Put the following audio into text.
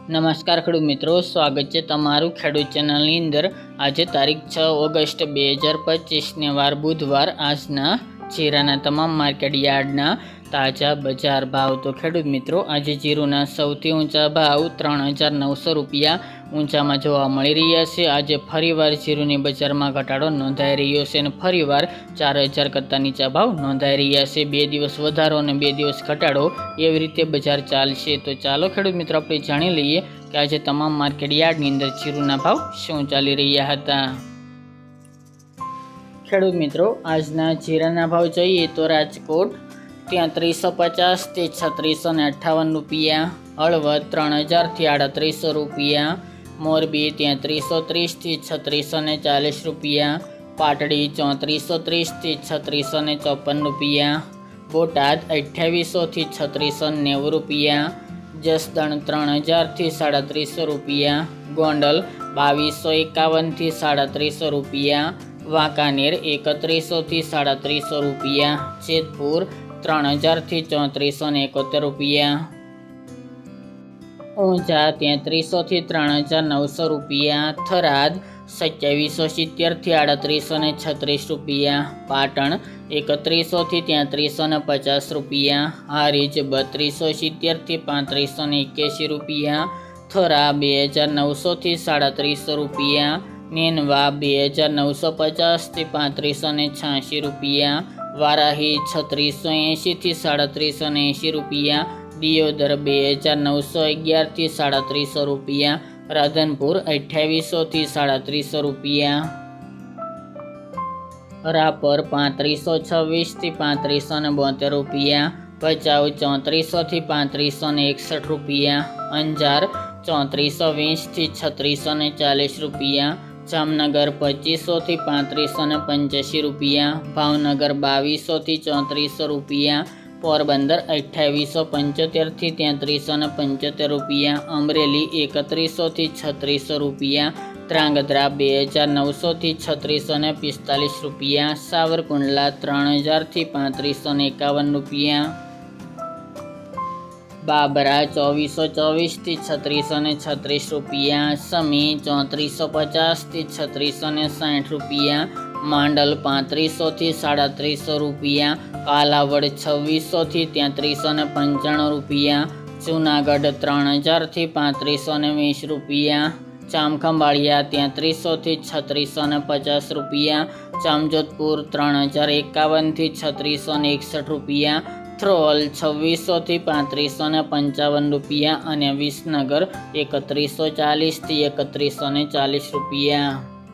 નમસ્કાર ખેડૂત મિત્રો, સ્વાગત છે તમારું ખેડૂત ચેનલની અંદર। આજે તારીખ 6 ઓગસ્ટ 2025ને વાર બુધવાર। આજના જીરાના તમામ માર્કેટ યાર્ડના તાજા બજાર ભાવ। તો ખેડૂત મિત્રો, આજે જીરુના સૌથી ઊંચા ભાવ 3,900 રૂપિયા ઊંચામાં જોવા મળી રહ્યા છે। આજે ફરીવાર જીરુની બજારમાં ઘટાડો નોંધાઈ રહ્યો છે અને ફરીવાર 4,000 કરતાં નીચા ભાવ નોંધાઈ રહ્યા છે। 2 દિવસ વધારો અને 2 દિવસ ઘટાડો એવી રીતે બજાર ચાલશે। તો ચાલો ખેડૂત મિત્રો, આપણે જાણી લઈએ કે આજે તમામ માર્કેટ યાર્ડની અંદર જીરુના ભાવ શું ચાલી રહ્યા હતા। ખેડૂત મિત્રો, આજના જીરાના ભાવ જોઈએ તો રાજકોટ 3,350 થી 3,658 રૂપિયા, હળવદ 3,000 થી 3,800 રૂપિયા, મોરબી 3,330 થી 3,640 રૂપિયા, પાટડી 3,430 થી 3,654 રૂપિયા, બોટાદ 2,800 થી 3,690 રૂપિયા, જસદણ 3,000 થી 3,500 રૂપિયા, ગોંડલ 2,251 થી 3,500 રૂપિયા, વાંકાનેર 3,100 થી 3,300 રૂપિયા, જેતપુર 3,000 થી 3,471 રૂપિયા, ઊંઝા 3,300 થી 3,900 રૂપિયા, થરાદ 2,770 થી 3,836 રૂપિયા, પાટણ 3,100 થી 3,350 રૂપિયા, હારીજ 2,270 થી 3,581 રૂપિયા, થરા 2,900 થી 3,300 રૂપિયા, નેનવા 2,950 થી 3,586 રૂપિયા, વારાહી 3,680 થી 3,380 રૂપિયા, દિયોદર 2,911 થી 3,300 રૂપિયા, રાધનપુર 2,800 થી 3,300 રૂપિયા, રાપર 3,526 થી 3,572 રૂપિયા, ભચાઉ 3,400 થી 3,561 રૂપિયા, અંજાર 3,420 થી 3,640 રૂપિયા, જામનગર 2,500 થી 3,585 રૂપિયા, ભાવનગર 2,200 થી 3,400 રૂપિયા, પોરબંદર 2,875 થી 3,375 રૂપિયા, અમરેલી 3,100 થી 3,600 રૂપિયા, ધ્રાંગધ્રા 2,900 થી 3,645 રૂપિયા, સાવરકુંડલા 3,000 થી 3,551 રૂપિયા, બાબરા 2,424 થી 3,636 રૂપિયા, સમી 3,450 થી 3,660 રૂપિયા, માંડલ 3,500 થી 3,350 રૂપિયા, કાલાવડ 2,600 થી 3,395 રૂપિયા, જૂનાગઢ 3,000 થી 3,320 રૂપિયા, જામખંભાળિયા 3,300 થી 3,650 રૂપિયા, જામજોધપુર 3,051 થી 3,661 રૂપિયા, થ્રોલ 2,600 થી 3,355 રૂપિયા અને વિસનગર 3,140 થી 3,140 રૂપિયા।